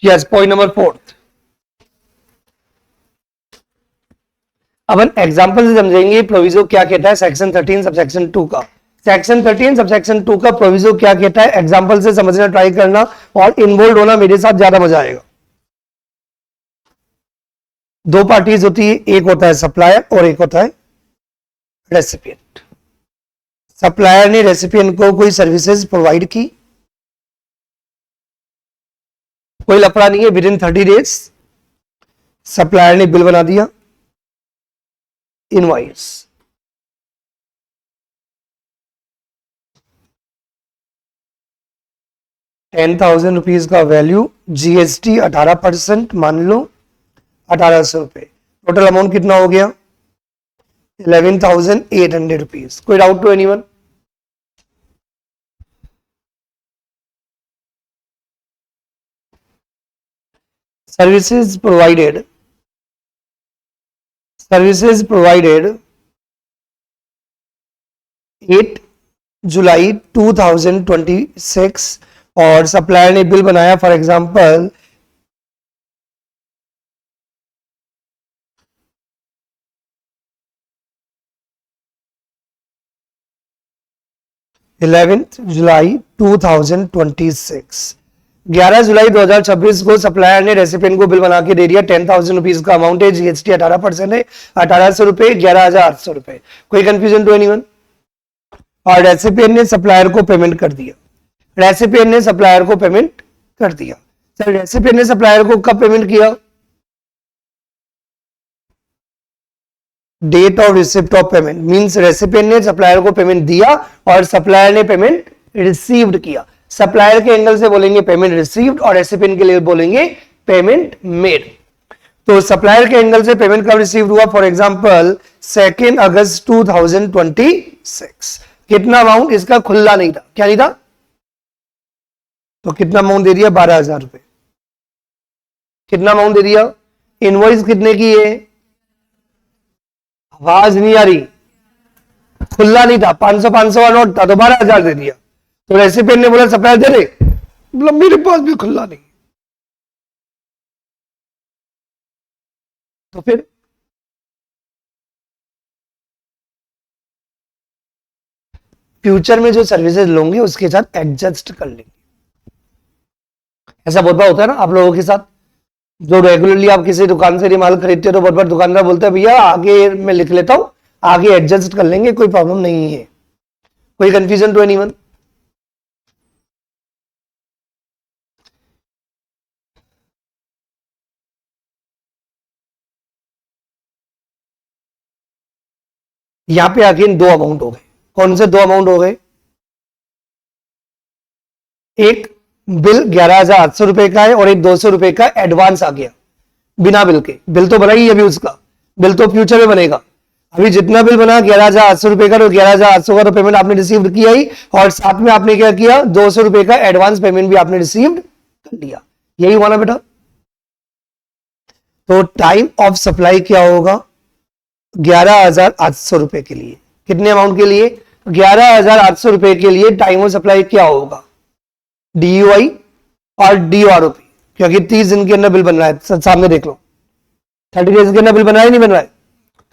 Yes, point number 4। अपन एग्जांपल से समझेंगे प्रोविजो क्या कहता है सेक्शन 13 सबसेक्शन 2 का। सेक्शन 13 सबसेक्शन 2 का प्रोविजो क्या कहता है, एग्जांपल से समझना ट्राई करना और इन्वॉल्व होना, मेरे साथ ज्यादा मजा आएगा। 2 पार्टीज होती है, एक होता है सप्लायर और एक होता है रेसिपिएंट। सप्लायर ने रेसिपिएंट को कोई सर्विसेज प्रोवाइड की, कोई लफड़ा नहीं है, विद इन 30 डेज सप्लायर ने बिल बना दिया, इनवॉइस, ₹10,000 का वैल्यू, जीएसटी 18% मान लो, 1800 रुपए, टोटल अमाउंट कितना हो गया, ₹11,800। कोई doubt to anyone? Services provided 8 July 2026 और सप्लायर ने बिल बनाया फॉर एग्जांपल 11 जुलाई 2026। 11 जुलाई 2026 को सप्लायर ने रेसिपिएंट को बिल बना के दे दिया, ₹10,000 का अमाउंट है, जीएसटी 18% है, 1800 रुपए, 11,800 रुपए। कोई कंफ्यूजन टू एनीवन? और रेसिपिएंट ने सप्लायर को पेमेंट कर दिया, रेसिपिएंट ने सप्लायर को पेमेंट कर दिया। सर रेसिपिएंट ने सप्लायर को कब पेमेंट किया, date of receipt of payment, means recipient ने सप्लायर को पेमेंट दिया और सप्लायर ने पेमेंट रिसीव्ड किया। सप्लायर के एंगल से बोलेंगे पेमेंट रिसीव्ड और रेसिपिएंट के लिए बोलेंगे पेमेंट मेड। तो सप्लायर के एंगल से पेमेंट कब रिसीव्ड हुआ, फॉर एग्जांपल 2 अगस्त 2026। कितना अमाउंट, इसका खुला नहीं था, क्या नहीं था, तो कितना अमाउंट दे दिया, 12,000 रुपए। कितना अमाउंट दे दिया, इनवॉइस कितने की है, आवाज नहीं आ रही, खुला नहीं था, 500 का नोट था तो 12,000 दे दिया। तो रेसिपिएंट ने बोला सप्लायर दे दे, बोला मेरे पास भी खुला नहीं, तो फिर फ्यूचर में जो सर्विसेज लोगे उसके साथ एडजस्ट कर लेंगे। ऐसा बहुत बार होता है ना आप लोगों के साथ, जो रेगुलरली आप किसी दुकान से माल खरीदते हो तो बहुत बार दुकानदार बोलता है भैया आगे मैं लिख लेता हूं, आगे एडजस्ट कर लेंगे, कोई प्रॉब्लम नहीं है। कोई कंफ्यूजन टू एनीवन? यहां पे अगेन दो अमाउंट हो गए। कौन से दो अमाउंट हो गए? एक बिल 11,800 रुपए का है और एक 200 रुपए का एडवांस आ गया बिना बिल के। बिल तो बना ही अभी, उसका बिल तो फ्यूचर में बनेगा। अभी जितना बिल बना 11,800 रुपए का, तो 11,800 का तो पेमेंट आपने रिसीव किया ही, और साथ में आपने क्या किया, 200 रुपए का एडवांस पेमेंट भी आपने रिसीव कर लिया। यही हुआ ना बेटा? तो टाइम ऑफ सप्लाई क्या होगा 11,800 रुपए के लिए? कितने अमाउंट के लिए? 11,800 रुपए के लिए टाइम ऑफ सप्लाई क्या होगा? DUI और DOROP, क्योंकि 30 दिन के अंदर बिल बन रहा है, सामने देख लो। 30 डेज के अंदर बिल बन रहा है नहीं बन रहा है,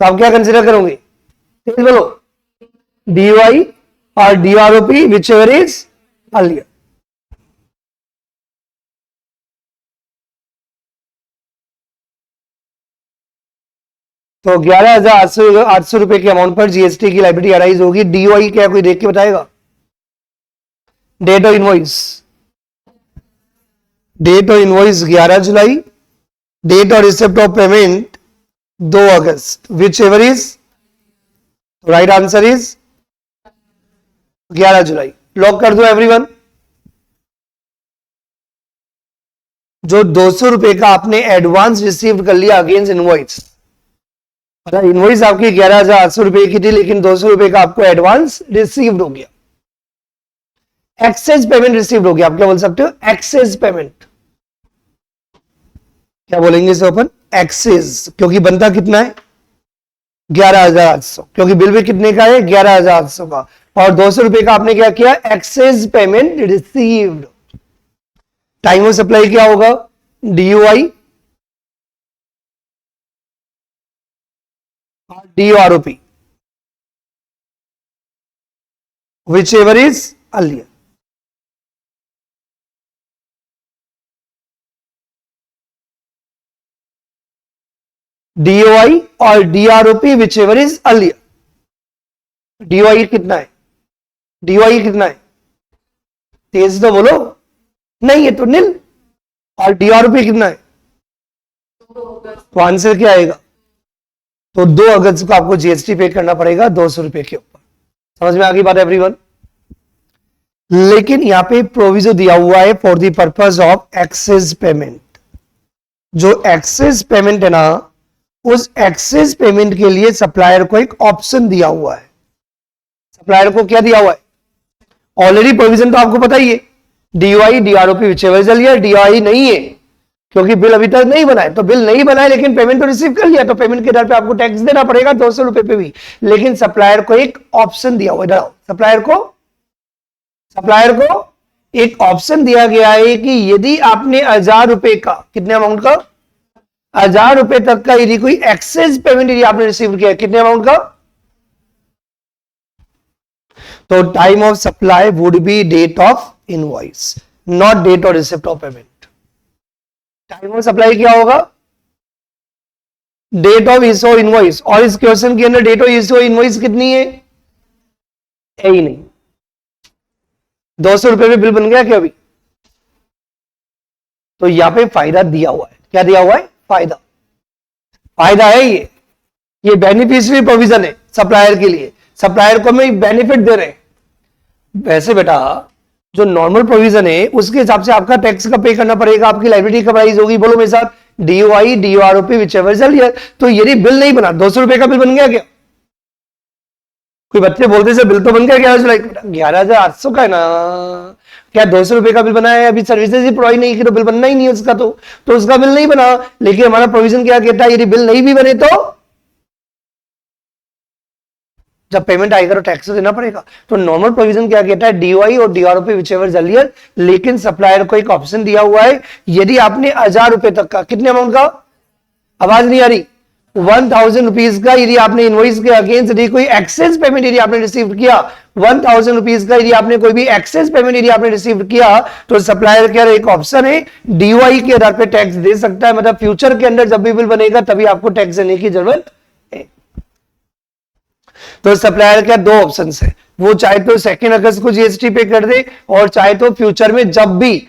तो आप क्या कंसिडर करोगे? बोलो DUI और DOROP which ever is earlier. तो 11,800 रुपए के अमाउंट पर जीएसटी की लायबिलिटी अराइज होगी। DOI क्या कोई देख के बताएगा? Date of invoice, date of invoice 11 July, date of receipt of payment 2 August, whichever is right answer is 11 July. Lock कर दो एवरीवन। जो 200 रुपए का आपने एडवांस रिसीव कर लिया अगेंस्ट इनवॉइस, मतलब इनवॉइस आपकी 11,800 रुपए की थी, लेकिन 200 रुपए का आपको एडवांस रिसीव्ड हो गया, एक्सेस पेमेंट रिसीव्ड हो गया। आप क्या बोल सकते हो? Access payment. क्या बोलेंगे इसे अपन? एक्सेस, क्योंकि बनता कितना है 11,800, क्योंकि बिल भी कितने का है 11,800 का, और 200 रुपए का आपने क्या किया? Access payment received. Time of supply क्या होगा? DUI और DOROP which ever is earlier. DOI और DROP which ever is earlier. DOI कितना है? DOI कितना है? तेज तो बोलो। नहीं है तो नील। और DROP कितना है? तो आंसर क्या आएगा? तो 2 अगस्त को आपको जीएसटी पे करना पड़ेगा 200 रुपए के ऊपर। समझ में आ गई बात एवरीवन? लेकिन यहां पे प्रोविजो दिया हुआ है for the purpose of access payment. जो एक्सेस पेमेंट है ना, उस एक्सेस पेमेंट के लिए सप्लायर को एक ऑप्शन दिया हुआ है। सप्लायर को क्या दिया हुआ है? ऑलरेडी प्रोविजन तो आपको पता ही है, DUI DROP विचेवर चल गया। DUI नहीं है क्योंकि बिल अभी तक नहीं बनाए, तो बिल नहीं बनाए लेकिन पेमेंट तो रिसीव कर लिया, तो पेमेंट के दर पे आपको टैक्स देना पड़ेगा 200 रुपए पे भी। लेकिन सप्लायर को एक ऑप्शन दिया हुआ है, सप्लायर को एक ऑप्शन दिया गया है कि यदि आपने 1,000 रुपए का, कितने अमाउंट का? 1,000 रुपए तक का यदि कोई एक्सेस पेमेंट यदि आपने रिसीव किया, कितने अमाउंट का? तो time of supply would be date of invoice, not date of receipt of payment. Time of supply क्या होगा? Date of issue of invoice. और इस क्वेश्चन के अंदर date of issue of invoice कितनी है? ही नहीं। 200 रुपए में बिल बन गया क्या अभी? तो यहां पे फायदा दिया हुआ है। क्या दिया हुआ है? फायदा। फायदा है ये बेनिफिशियरी प्रोविजन है सप्लायर के लिए। सप्लायर को हमें बेनिफिट दे रहे हैं। वैसे बेटा जो नॉर्मल प्रोविजन है उसके हिसाब से आपका टैक्स का पे करना पड़ेगा, आपकी लायबिलिटी कब राइज होगी? बोलो मेरे साथ। DUI DOROP विचएवर चल गया। तो यदि बिल नहीं बना, 200 रुपए का बिल बन गया क्या? कोई बच्चे बोलते से बिल तो बन गया 11,800 का है ना, क्या 200 रुपए का बिल बनाया है? अभी सर्विसेज ही प्रोवाइड नहीं की तो बिल बनना ही नहीं उसका, तो उसका बिल नहीं बना। लेकिन हमारा प्रोविजन क्या कहता है? यदि बिल नहीं भी बने तो जब पेमेंट आएगा तो टैक्स देना पड़ेगा। तो नॉर्मल प्रोविजन क्या कहता है? DUI और DROP विचएवर इज अर्लियर। लेकिन सप्लायर को एक ऑप्शन दिया हुआ है, यदि आपने 1,000 रुपए तक का, कितने अमाउंट का? आवाज नहीं आ रही। ₹1000 का यदि आपने इनवॉइस के अगेंस्ट यदि कोई एक्सेस पेमेंट यदि आपने रिसीव किया, ₹1000 का यदि आपने कोई भी एक्सेस पेमेंट यदि आपने रिसीव किया, तो सप्लायर के एक ऑप्शन है, डीओआई के आधार पे टैक्स दे सकता है। मतलब फ्यूचर के अंदर जब भी बिल बनेगा तभी आपको टैक्स देने की जरूरत है। तो सप्लायर के दो ऑप्शन है, वो चाहे तो 2 अगस्त को जीएसटी पे कर दे, और चाहे तो फ्यूचर में जब भी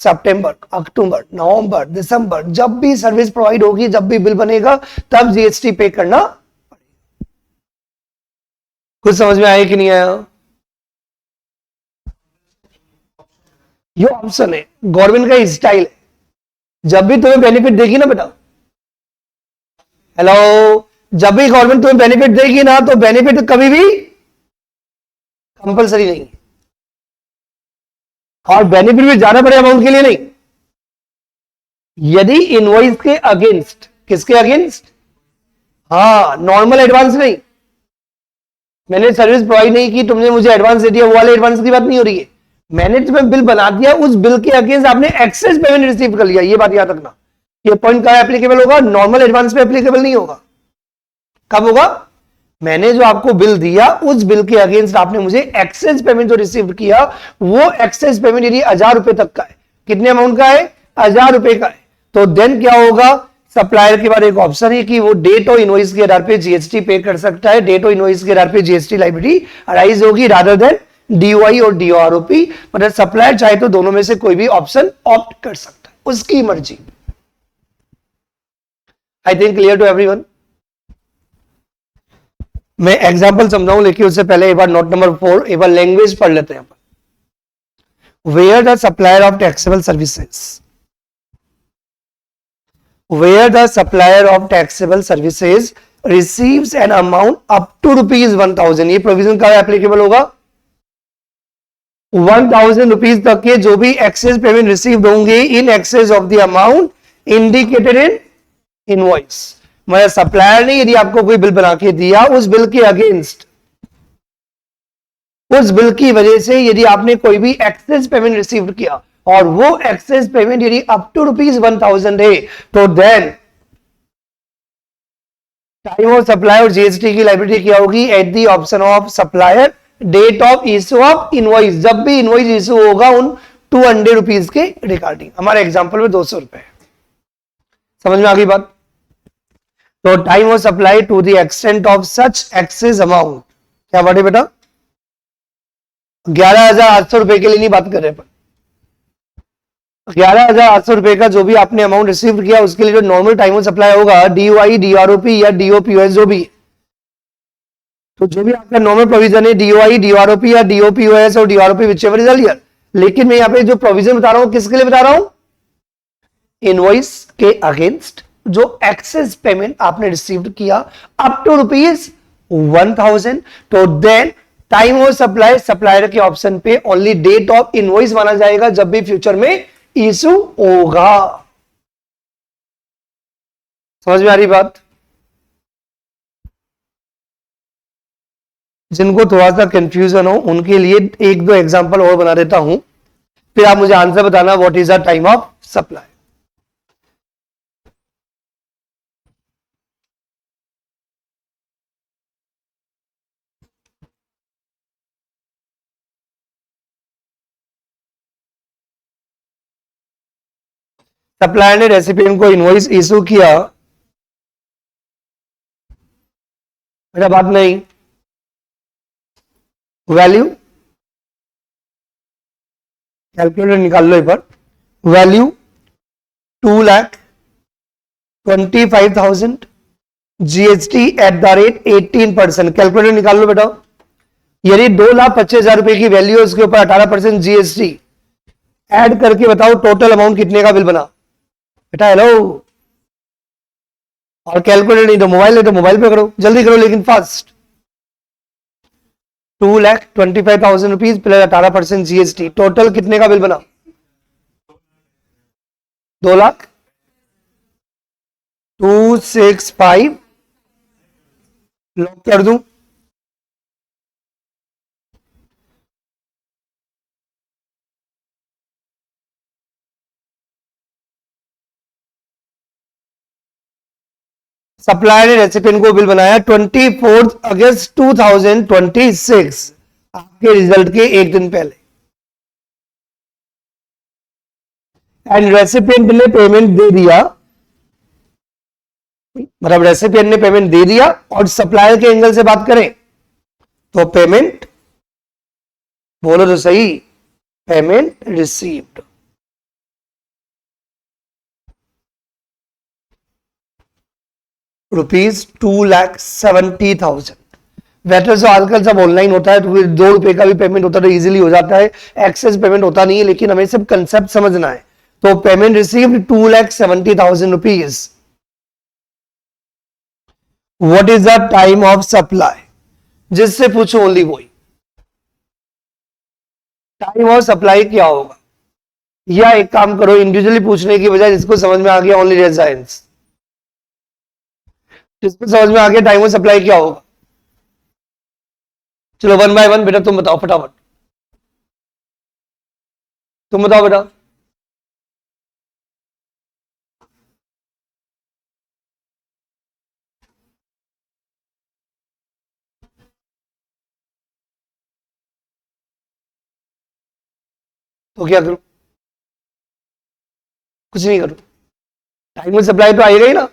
सितंबर, अक्टूबर, नवंबर, दिसंबर जब भी सर्विस प्रोवाइड होगी, जब भी बिल बनेगा, तब जीएसटी पे करना। कुछ समझ में आया कि नहीं आया? ये ऑप्शन है, गवर्नमेंट का स्टाइल है। जब भी तुम्हें बेनिफिट देगी ना बेटा, हेलो, जब भी गवर्नमेंट तुम्हें बेनिफिट देगी ना, तो बेनिफिट कभी भी कंपलसरी नहीं, और बेनिफिट भी ज्यादा बड़े अमाउंट के लिए नहीं। यदि इनवॉइस के अगेंस्ट, किसके अगेंस्ट? हाँ, नॉर्मल एडवांस नहीं। मैंने सर्विस प्रोवाइड नहीं की, तुमने मुझे एडवांस दे दिया, वो वाले एडवांस की बात नहीं हो रही है। मैंने तुम्हें बिल बना दिया, उस बिल के अगेंस्ट आपने एक्सेस पेमेंट रिसीव कर लिया, ये बात याद रखना। ये पॉइंट कहां एप्लीकेबल होगा? नॉर्मल एडवांस पे एप्लीकेबल नहीं होगा। कब होगा? मैंने जो आपको बिल दिया, उस बिल के अगेंस्ट आपने मुझे एक्सेस पेमेंट जो रिसीव किया, वो एक्सेस पेमेंट यदि ₹1000 तक का है, कितने अमाउंट का है? ₹1000 का है, तो देन क्या होगा? सप्लायर के बाद एक ऑप्शन है कि वो डेट और इनवॉइस के आधार पे जीएसटी पे कर सकता है। डेट और इनवॉइस के आधार पे जीएसटी लायबिलिटी अराइज होगी, रादर देन डीओआई और डीओआरओपी। मतलब सप्लायर चाहे तो दोनों में से कोई भी ऑप्शन ऑप्ट कर सकता है, उसकी मर्जी। I think clear to everyone. मैं एग्जाम्पल समझाऊं, लेकिन उससे पहले एक बार नोट नंबर 4, एक बार लैंग्वेज पढ़ लेते हैं। Where the supplier of taxable services, where the supplier of taxable services receives an amount up to ₹1000, ये प्रोविजन का एप्लीकेबल होगा। ₹1000 तक के जो भी एक्सेस पेमेंट रिसीव होंगे in excess of the amount indicated in invoice. मतलब सप्लायर ने यदि आपको कोई बिल बना के दिया, उस बिल के अगेंस्ट, उस बिल की वजह से यदि आपने कोई भी एक्सेस पेमेंट रिसीव किया, और वो एक्सेस पेमेंट यदि अप टू ₹1000 है, तो देन टाइम ऑफ सप्लाई और जीएसटी की लायबिलिटी क्या होगी? At the option of supplier, date of issue of invoice, जब भी इनवॉइस इश्यू होगा उन ₹200 के रिगार्डिंग। हमारे एग्जांपल में ₹200। समझ में आ गई बात? तो time of supply to the extent of such excess amount, क्या बात है बेटा? ₹11,800 के लिए नहीं बात कर रहे, पर ₹11,800 का जो भी आपने अमाउंट रिसीव किया, उसके लिए जो नॉर्मल टाइम ऑफ सप्लाई होगा, डीओआई, डीआरओपी या डीओपीओएस जो भी, तो जो भी आपका नॉर्मल प्रोविजन है, डीओआई, डीआरओपी या डीओपीओएस और डीआरओपी विचएवर इज अर्लियर। लेकिन मैं यहां पे जो प्रोविजन बता रहा हूं, किसके लिए बता रहा हूं? इनवॉइस के अगेंस्ट जो एक्सेस पेमेंट आपने रिसीव किया अप टू ₹1000, तो then time of supply supplier के ऑप्शन पे ओनली डेट ऑफ इनवॉइस माना जाएगा, जब भी फ्यूचर में इशू होगा। समझ में आ रही बात? जिनको थोड़ा सा कंफ्यूजन हो उनके लिए एक दो एग्जांपल और बना देता हूं, फिर आप मुझे आंसर बताना, what is the time of supply. Supplier ने रेसिपिएंट को इनवॉइस इशू किया, मेरा बात नहीं, वैल्यू कैलकुलेटर निकाल लो एक बार, value 2,25,000, GST at the rate 18%, calculator निकाल लो बेटा। यदि 2,25,000 की वैल्यू है, उसके ऊपर 18% जीएसटी ऐड करके बताओ टोटल अमाउंट कितने का बिल बना बेटा? हेलो, और कैलकुलेटर नहीं तो मोबाइल है, तो मोबाइल पे करो, जल्दी करो लेकिन फास्ट। 2,25,000 प्लस 18% जीएसटी, टोटल कितने का बिल बना? 2,265, लॉक कर दूं? सप्लायर ने रेसिपिएंट को बिल बनाया 24 अगस्त 2026, आपके रिजल्ट के एक दिन पहले, एंड रेसिपिएंट ने पेमेंट दे दिया, मतलब रेसिपिएंट ने पेमेंट दे दिया, और सप्लायर के एंगल से बात करें तो पेमेंट, बोलो तो सही, पेमेंट रिसीव्ड। ₹2,70,000। वैसे तो आजकल सब ऑनलाइन होता है, तो ₹2 का भी पेमेंट होता है तो इजीली हो जाता है, एक्सेस पेमेंट होता नहीं है, लेकिन हमें सब कंसेप्ट समझना है। तो payment received ₹2,70,000। What is the time of supply, जिससे पूछो ओनली वही, टाइम ऑफ सप्लाई क्या होगा। या एक काम करो, इंडिविजुअली पूछने की बजाय जिसको समझ में आ गया ओनली रेज साइंस, जिसको समझ में आ गया टाइम ऑफ सप्लाई क्या होगा, चलो 1 बाय 1 बेटा तुम बताओ फटाफट, तुम बताओ बेटा। तो क्या करूं, कुछ नहीं करूं, टाइम ऑफ सप्लाई तो आएगा ही ना।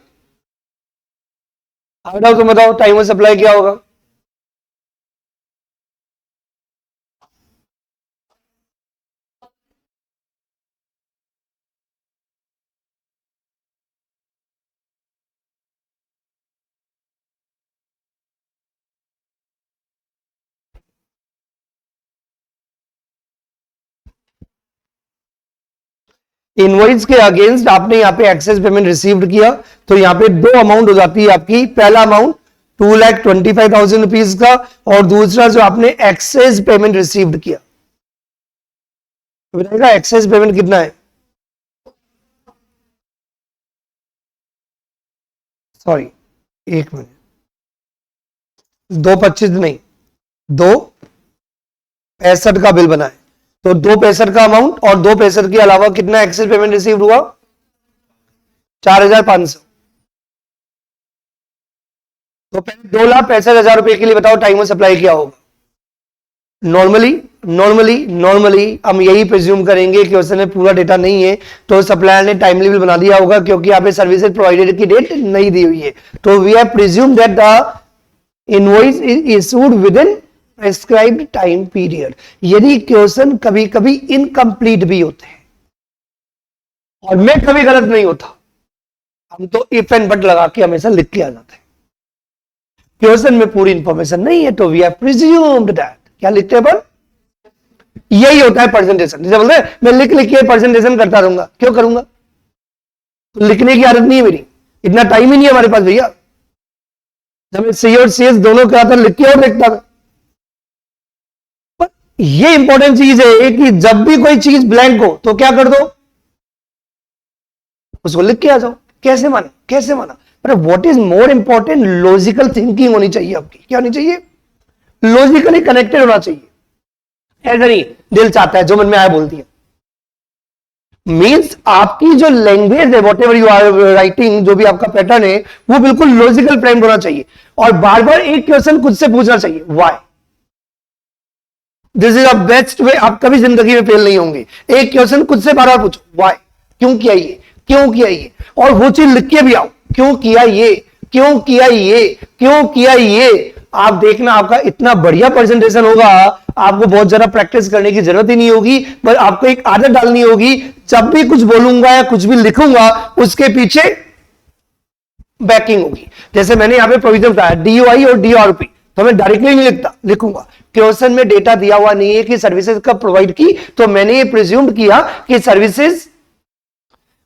बताओ, तुम बताओ टाइम ऑफ सप्लाई क्या होगा। इनवॉइस के अगेंस्ट आपने यहाँ पे एक्सेस पेमेंट रिसीव्ड किया, तो यहाँ पे दो अमाउंट हो जाती है आपकी। पहला अमाउंट ₹2,25,000 का, और दूसरा जो आपने एक्सेस पेमेंट रिसीव्ड किया, तो बताएगा एक्सेस पेमेंट कितना है। सॉरी, एक मिनट, 2,25 नहीं, 2,65 का बिल बना है, तो 2,65 का अमाउंट और 2,65 के अलावा कितना एक्सेस पेमेंट रिसीव हुआ, 4,500। तो पहले 2,65,000 रुपए के लिए बताओ टाइम ऑफ सप्लाई क्या होगा। नॉर्मली हम यही प्रिज्यूम करेंगे कि उसने पूरा डेटा नहीं है, तो सप्लायर ने टाइमली बिल बना दिया होगा, क्योंकि यहाँ पे सर्विसेज प्रोवाइडेड की डेट नहीं दी हुई है। तो we have presume that the invoice is issued within prescribed time period. यदि क्वेश्चन कभी कभी इनकम्प्लीट भी होते हैं और मैं कभी गलत नहीं होता, हम तो इफ एंड बट लगा के हमेशा लिख के आ जाते हैं। क्वेश्चन में पूरी इंफॉर्मेशन नहीं है तो वी हैव प्रिज्यूम्ड दैट, क्या लिखते हैं अपन, यही होता है प्रेजेंटेशन। जैसे बोलते हैं मैं लिख लिख के प्रेजेंटेशन करता रहूंगा, क्यों करूंगा, तो लिखने की आदत नहीं है मेरी, इतना टाइम ही नहीं है हमारे पास भैया। जब मैं सी और सी दोनों का था लिख के और देखता था। पर ये इंपॉर्टेंट चीज है कि जब भी कोई चीज ब्लैंक हो तो क्या कर दो, उसको लिख के आ जाओ। कैसे माना, कैसे माना, पर what is more important, logical thinking होनी चाहिए आपकी। क्या होनी चाहिए, लॉजिकली कनेक्टेड होना चाहिए। ऐसा नहीं दिल चाहता है जो मन में आया बोल दिया। मीन्स आपकी जो लैंग्वेज है, whatever you are writing, जो भी आपका पैटर्न है, वो बिल्कुल लॉजिकल फ्रेम होना चाहिए। और बार बार एक क्वेश्चन खुद से पूछना चाहिए, why. This is a best way, आप कभी जिंदगी में फेल नहीं होंगे। एक क्वेश्चन खुद से बार बार पूछो, व्हाई, क्यों किया ये, क्यों किया ये, और वो चीज लिख के भी आओ, क्यों किया ये, क्यों किया ये, क्यों किया ये। आप देखना आपका इतना बढ़िया प्रेजेंटेशन होगा, आपको बहुत ज्यादा प्रैक्टिस करने की जरूरत ही नहीं होगी, पर आपको एक आदत डालनी होगी, जब भी कुछ बोलूंगा या कुछ भी लिखूंगा उसके पीछे बैकिंग होगी। जैसे मैंने यहां पे प्रोविजन बताया DOI और DRP, तो मैं डायरेक्टली नहीं लिखता, लिखूंगा। क्वेश्चन में डेटा दिया हुआ नहीं है कि सर्विसेज कब प्रोवाइड की, तो मैंने ये प्रिज्यूम किया कि सर्विसेज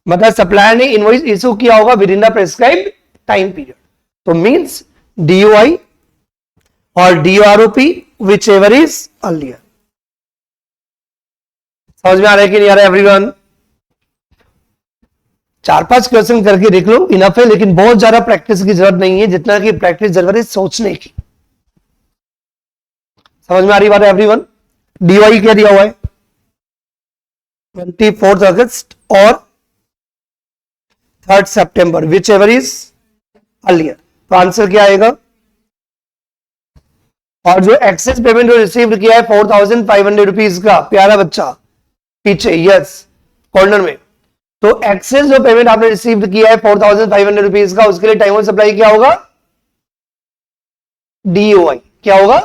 मतलब सप्लायर ने इनवॉइस इशू किया होगा with in the prescribed time period. तो मींस DOI और DROP which ever is earlier. समझ में आ रहा है कि नहीं आ रहा है एवरीवन? 4-5 क्वेश्चन करके देख लो, इनफ है, लेकिन बहुत ज्यादा प्रैक्टिस की जरूरत नहीं है, जितना कि प्रैक्टिस जरूरत है सोचने की। समझ में आ रही बात है एवरीवन? DOI क्या दिया हुआ है, 24 अगस्त और 3 सितंबर, विच एवर इज अर्लियर, तो आंसर क्या आएगा? और जो एक्सेस पेमेंट जो रिसीव किया है 4,500 रुपीज का, प्यारा बच्चा पीछे, यस कॉर्नर में, तो एक्सेस जो पेमेंट आपने रिसीव किया है 4,500 रुपीज का, उसके लिए टाइम ऑफ सप्लाई क्या होगा? DOI। क्या होगा?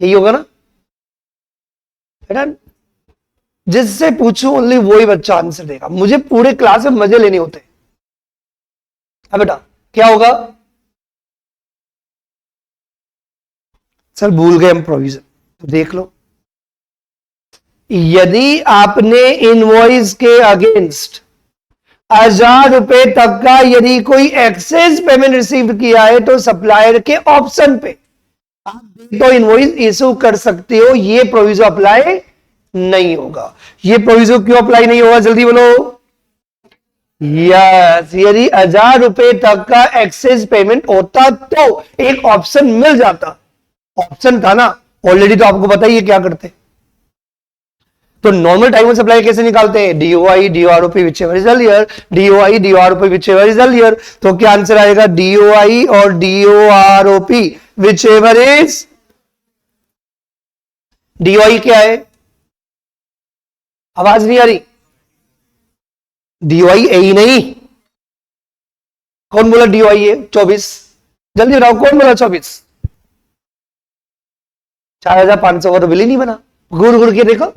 यही होगा ना बेटा? जिससे पूछूं ओनली वही बच्चा आंसर देगा, मुझे पूरे क्लास में मजे लेने होते हैं। अब बेटा क्या होगा? सर भूल गए हम प्रोविजन, तो देख लो, यदि आपने इनवॉइस के अगेंस्ट 1,000 रुपए तक का यदि कोई एक्सेस पेमेंट रिसीव किया है तो सप्लायर के ऑप्शन पे आप तो इनवॉइस इशू कर सकते हो, ये प्रोविजन अप्लाई नहीं होगा। ये प्रोविजन क्यों अप्लाई नहीं होगा, जल्दी बोलो। यस, यदि 1,000 रुपए तक का एक्सेस पेमेंट होता तो एक ऑप्शन मिल जाता, ऑप्शन था ना ऑलरेडी, तो आपको पता ही है क्या करते। तो नॉर्मल टाइम ऑफ सप्लाई कैसे निकालते हैं? DOI DOROP whichever is earlier, DOI DOROP whichever is earlier। तो क्या आंसर आएगा? DOI और DOROP whichever is। DOI क्या है? आवाज नहीं आ रही? DOI ए ही नहीं, कौन बोला DOI है? 24, जल्दी बताओ कौन बोला 24? 4,500 का तो बिल ही नहीं बना, घूर घूर के देखो।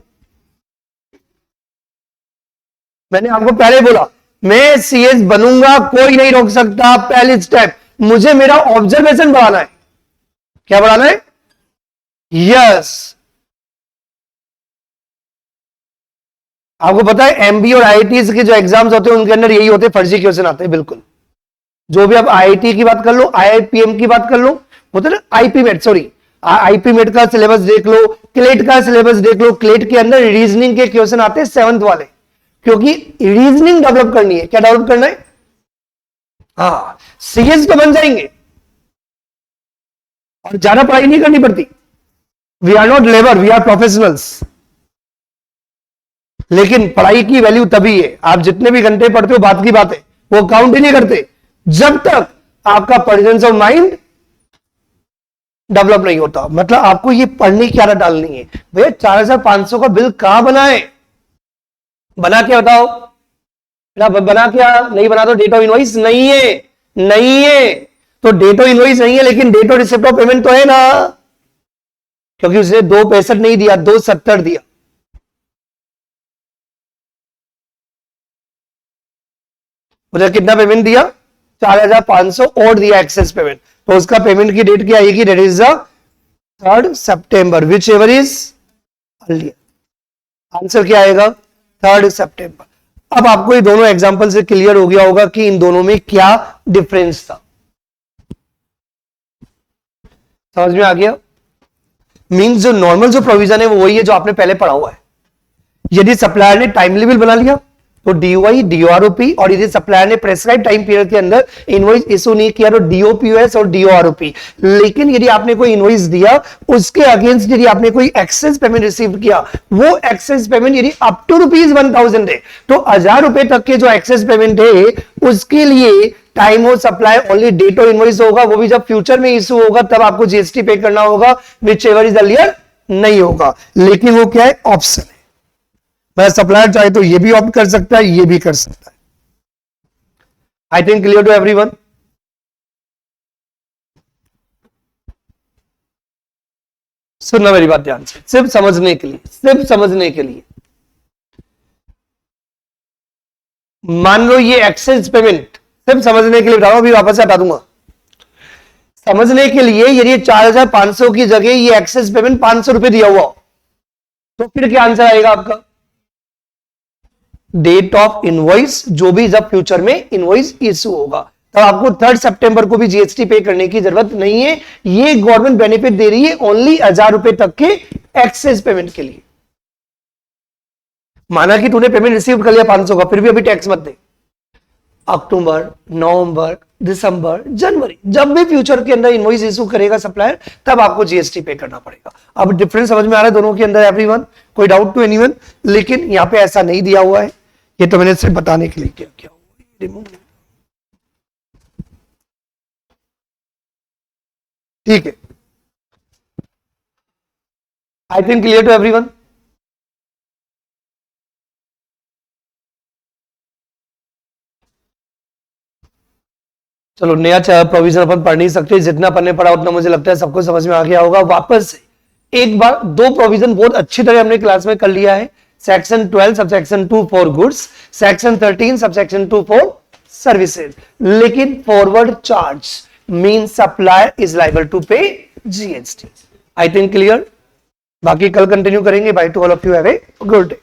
मैंने आपको पहले बोला मैं CS बनूंगा, कोई नहीं रोक सकता। पहली स्टेप, मुझे मेरा ऑब्जर्वेशन बढ़ाना है। क्या बढ़ाना है? यस, आपको पता है MBA और IIT के जो एग्जाम्स होते हैं उनके अंदर यही होते हैं, फर्जी क्वेश्चन आते हैं। बिल्कुल, जो भी आप IIT की बात कर लो, IIPM की बात कर लो, होता है ना IP मेट, सॉरी IP मेट का सिलेबस देख लो, क्लेट का सिलेबस देख लो। क्लेट के अंदर रीजनिंग के क्वेश्चन आते हैं 7th वाले, क्योंकि रीजनिंग डेवलप करनी है। क्या डेवलप करना है? हाँ, CS तो बन जाएंगे और ज्यादा पढ़ाई नहीं करनी पड़ती। We are not labour, we are professionals. लेकिन पढ़ाई की वैल्यू तभी है, आप जितने भी घंटे पढ़ते हो बात की बात है, वो काउंट ही नहीं करते जब तक आपका प्रेजेंस ऑफ माइंड डेवलप नहीं होता। मतलब आपको ये पढ़ने की आदत डालनी है। भैया 4,500 का बिल कहां बना है? बना क्या बताओ? बना क्या? नहीं बना तो डेट ऑफ इनवॉइस नहीं है, नहीं है तो डेट ऑफ इनवॉइस नहीं है, लेकिन date of receipt of payment तो है ना, क्योंकि उसने 2,65 नहीं दिया, 2,70 दिया। मुझे कितना पेमेंट दिया? 4,500 और दिया एक्सेस पेमेंट, तो उसका पेमेंट की डेट क्या आएगी? Date is the 3rd September, whichever is earlier. Answer क्या आएगा? 3rd September। अब आपको ये दोनों एग्जांपल से क्लियर हो गया होगा कि इन दोनों में क्या डिफरेंस था। समझ में आ गया? मींस जो नॉर्मल जो प्रोविजन है वो वही है जो आपने पहले पढ़ा हुआ है। यदि सप्लायर ने टाइमली बिल बना लिया तो DOI DOROP, और यदि सप्लायर ने प्रेस्क्राइब टाइम पीरियड के अंदर इनवॉइस इशू नहीं किया तो DOPOS और DOROP। लेकिन यदि आपने कोई इनवॉइस दिया, उसके अगेंस्ट यदि आपने कोई एक्सेस पेमेंट रिसीव किया, वो एक्सेस पेमेंट यदि अप टू ₹1,000 है, तो 1,000 रुपए तक के जो एक्सेस पेमेंट है उसके लिए time of supply only date of invoice होगा। वो भी जब फ्यूचर में इशू होगा तब आपको GST पे करना होगा, विच एवर इज अर्लियर नहीं होगा। लेकिन वो क्या है? ऑप्शन है। मैं सप्लायर चाहे तो ये भी ऑप्ट कर सकता है, ये भी कर सकता है। I think clear to everyone. सुनना मेरी बात ध्यान से, सिर्फ समझने के लिए, सिर्फ समझने के लिए। मान लो ये एक्सेस पेमेंट, सिर्फ समझने के लिए बता रहा हूं, अभी वापस से हटा दूंगा। समझने के लिए यदि 4,500 की जगह ये एक्सेस पेमेंट 500 रुपए दिया हुआ तो फिर क्या आंसर आएगा आपका? डेट ऑफ इनवॉइस, जो भी जब फ्यूचर में इनवॉइस इशू होगा तब आपको 3rd September को भी GST पे करने की जरूरत नहीं है। ये गवर्नमेंट बेनिफिट दे रही है ओनली 1,000 रुपए तक के एक्सेस पेमेंट के लिए। माना कि तूने पेमेंट रिसीव कर लिया 500 का, फिर भी अभी टैक्स मत दे। अक्टूबर, नवंबर, दिसंबर, जनवरी, जब भी फ्यूचर के अंदर इनवॉइस इशू करेगा सप्लायर, तब आपको GST पे करना पड़ेगा। अब डिफरेंस समझ में आ रहा है दोनों के अंदर एवरीवन? कोई डाउट टू एनीवन? लेकिन यहां पे ऐसा नहीं दिया हुआ है, ये तो मैंने सिर्फ बताने के लिए क्या हुआ। ठीक है, I think clear to everyone. चलो नया प्रोविजन अपन पढ़ नहीं सकते, जितना पढ़ने पड़ा उतना मुझे लगता है सबको समझ में आ गया होगा। वापस से एक बार दो प्रोविजन बहुत अच्छी तरह हमने क्लास में कर लिया है। Section 12 subsection 2 for goods, section 13 subsection 2 for services. लेकिन forward charge mean supplier is liable to pay GST. I think clear. बाकी कल कंटिन्यू करेंगे। Bye to all of you, have a good day.